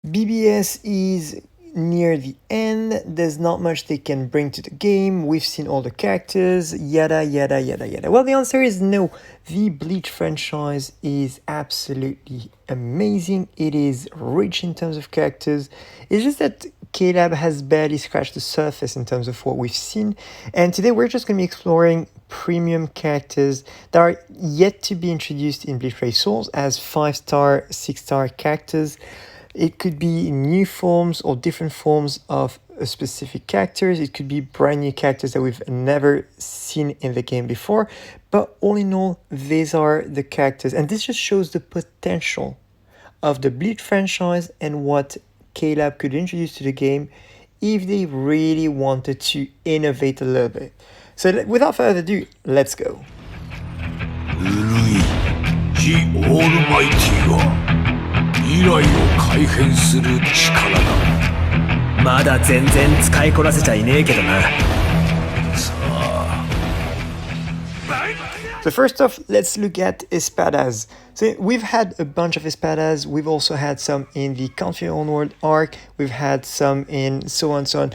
BBS is near the end. There's not much they can bring to the game. We've seen all the characters, yada yada yada yada. Well, the answer is no. The Bleach franchise is absolutely amazing. It is rich in terms of characters. It's just that KLAB has barely scratched the surface in terms of what we've seen. And today we're just going to be exploring premium characters that are yet to be introduced in Bleach Brave Souls as 5-star, 6-star characters. It could be new forms or different forms of specific characters. It could be brand new characters that we've never seen in the game before. But all in all, these are the characters. And this just shows the potential of the Bleach franchise and what KLAB could introduce to the game if they really wanted to innovate a little bit. So without further ado, let's go. The Almighty 未来を改変する力だ。まだ全然使いこなせちゃいねえけどな。さあ。So first off, let's look at espadas. So we've had a bunch of espadas. We've also had some in the Country Onward arc. We've had some in so on, so on.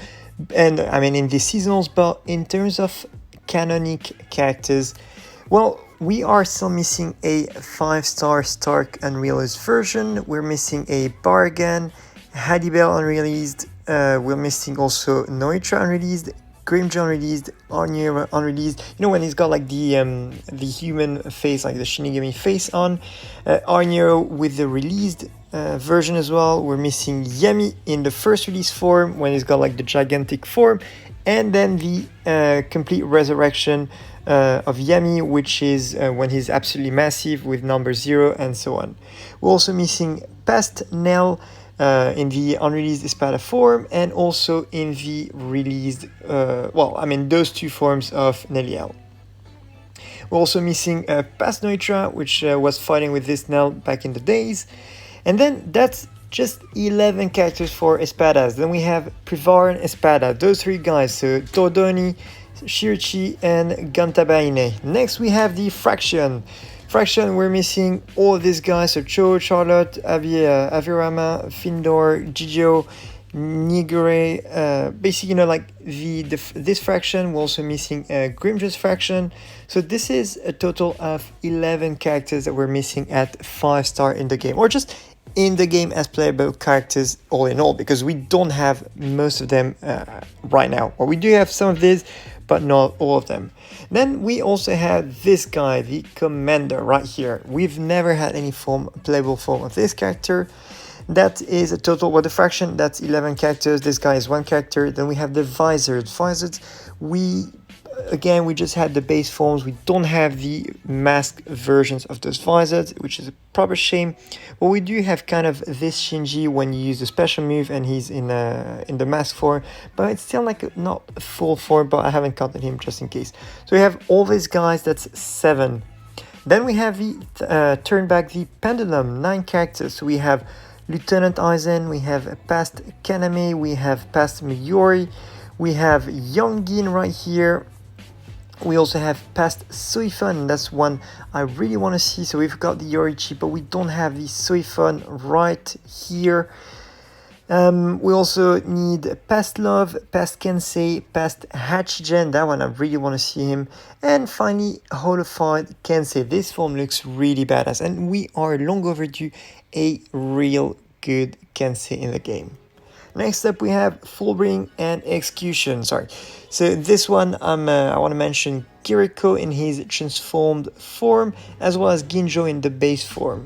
And I mean in the seasonals, but in terms of canonic characters, well, we are still missing a 5-star Stark Unrealized version. We're missing a Bargain, Hadibel unreleased. We're missing also Noitra unreleased, Grimjaw unreleased, Arniero unreleased. You know when he's got like the human face, like the Shinigami face on. Arniero with the released version as well. We're missing Yami in the first release form when he's got like the gigantic form. And then the complete resurrection of Yami, which is when he's absolutely massive with number 0 and so on. We're also missing Past Nell in the unreleased Espada form and also in the released, those two forms of Neliel. We're also missing Past Noitra, which was fighting with this Nell back in the days. And then that's just 11 characters for Espadas. Then we have Privar and Espada, those three guys, so Todoni, Shirichi, and Gantabaine. Next we have the Fraction. Fraction, we're missing all of these guys, so Cho, Charlotte, Avirama, Findor, Jijio, Nigure, basically, this Fraction. We're also missing Grimjaw's Fraction. So this is a total of 11 characters that we're missing at 5-star in the game, or just in the game as playable characters all in all, because we don't have most of them right now. Well, we do have some of these, but not all of them. Then we also have this guy, the Commander, right here. We've never had any playable form of this character. That is a total, the Fraction, that's 11 characters. This guy is 1 character. Then we have the Visored. Visored, we just had the base forms. We don't have the masked versions of those Visored, which is a proper shame. But we do have kind of this Shinji when you use the special move and he's in the mask form, but it's still like not full form, but I haven't counted him just in case. So we have all these guys, that's 7. Then we have the turn back the Pendulum, 9 characters. So we have Lieutenant Aizen, we have Past Kaname, we have Past Miyori, we have Yongin right here. We also have Past Suifun, that's one I really want to see. So we've got the Yorichi, but we don't have the Suifun right here. We also need Past Love, Past Kensei, Past Hachigen, that one I really want to see him. And finally, Holified Kensei. This form looks really badass, and we are long overdue a real good Kensei in the game. Next up we have Fullbring and Execution. So this one I want to mention Kiriko in his transformed form, as well as Ginjo in the base form.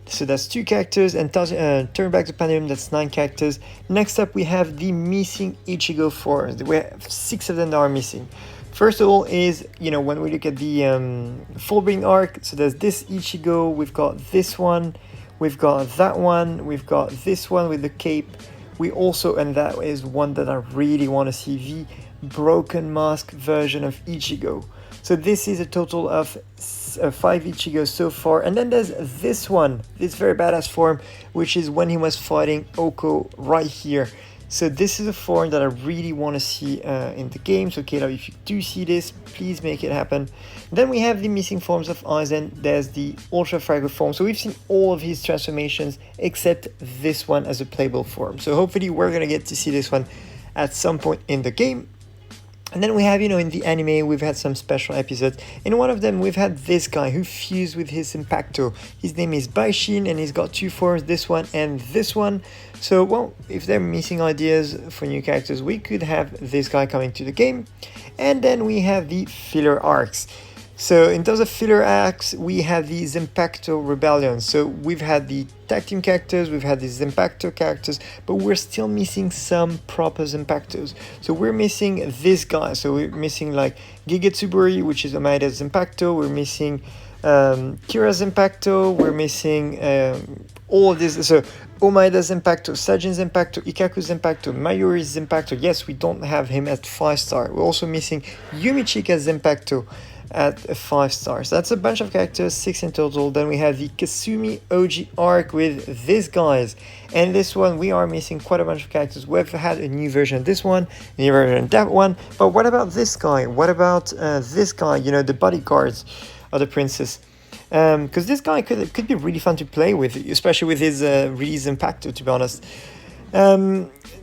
So that's 2 characters, and turn back the Pendulum, that's 9 characters. Next up we have the missing Ichigo forms. We have 6 of them that are missing. First of all is, when we look at the Fullbring arc, so there's this Ichigo, we've got this one, we've got that one, we've got this one with the cape. We also, and that is one that I really want to see, the Broken Mask version of Ichigo. So this is a total of 5 Ichigos so far. And then there's this one, this very badass form, which is when he was fighting Oko right here. So this is a form that I really want to see in the game. So KLAB, if you do see this, please make it happen. Then we have the missing forms of Aizen. There's the Ultra Fragile form. So we've seen all of his transformations except this one as a playable form. So hopefully we're going to get to see this one at some point in the game. And then we have, in the anime, we've had some special episodes. In one of them, we've had this guy who fused with his Impacto. His name is Baishin, and he's got two forms, this one and this one. So, well, if they're missing ideas for new characters, we could have this guy coming to the game. And then we have the filler arcs. So in terms of filler arcs, we have the Zenpacto Rebellion. So we've had the tag team characters, we've had the Zenpacto characters, but we're still missing some proper Zenpactos. So we're missing this guy. So we're missing like Gigetsuburi, which is Omaida's Zenpacto. We're missing Kira's Zenpacto. We're missing all of this. So Omaida's Zenpacto, Sajin's Zenpacto, Ikaku's Zenpacto, Mayuri's Zenpacto. Yes, we don't have him at 5-star. We're also missing Yumichika's Zenpacto at 5 stars. So that's a bunch of characters, 6 in total. Then we have the Kasumi OG arc with these guys. And this one, we are missing quite a bunch of characters. We've had a new version of this one, a new version of that one. But what about this guy? What about this guy, the bodyguards of the princess? Because this guy could be really fun to play with, especially with his release Impacto, to be honest.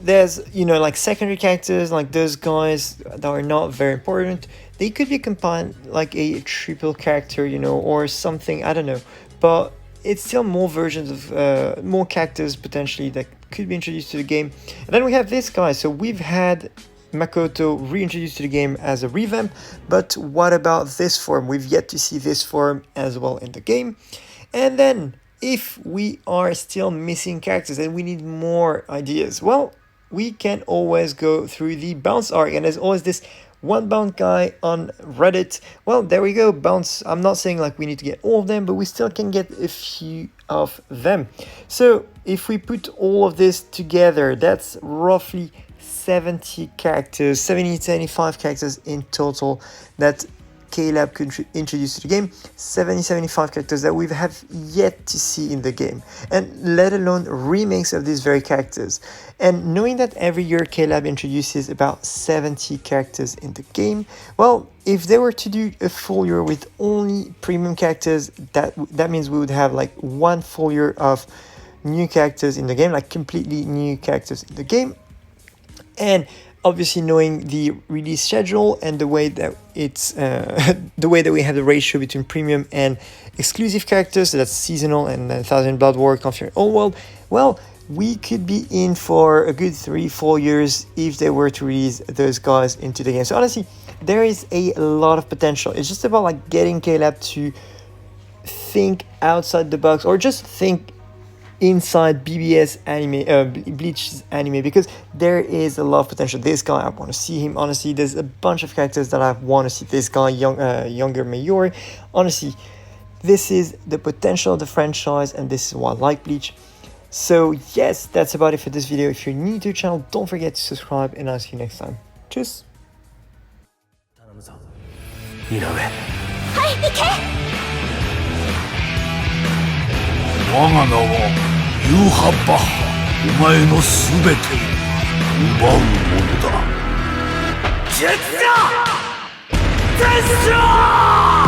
There's, like secondary characters, like those guys that are not very important. They could be combined like a triple character, or something, I don't know. But it's still more versions of, more characters potentially that could be introduced to the game. And then we have this guy. So we've had Makoto reintroduced to the game as a revamp. But what about this form? We've yet to see this form as well in the game. And then if we are still missing characters and we need more ideas, well, we can always go through the Bounce arc. And there's always this one Bounce guy on Reddit. Well, there we go, Bounce. I'm not saying like we need to get all of them, but we still can get a few of them. So if we put all of this together, that's roughly 70 characters, 75 characters in total that KLAB could introduce to the game. 75 characters that we have yet to see in the game, and let alone remakes of these very characters. And knowing that every year KLAB introduces about 70 characters in the game, well, if they were to do a full year with only premium characters, that means we would have like one full year of new characters in the game, like completely new characters in the game. And obviously, knowing the release schedule and the way that it's the way that we have the ratio between premium and exclusive characters, so that's seasonal and 1000 Blood War, Confident Old World, well, we could be in for a good 3-4 years if they were to release those guys into the game. So honestly, there is a lot of potential. It's just about like getting KLAB to think outside the box, or just think inside BBS anime, Bleach's anime, because there is a lot of potential. This guy, I want to see him. Honestly, there's a bunch of characters that I want to see. This guy, younger Mayuri. Honestly, this is the potential of the franchise, and this is why I like Bleach. So yes, that's about it for this video. If you're new to the channel, don't forget to subscribe, and I'll see you next time. Cheers. 我が名はユーハバッハ、お前のすべてを奪うものだ。術者！絶唱！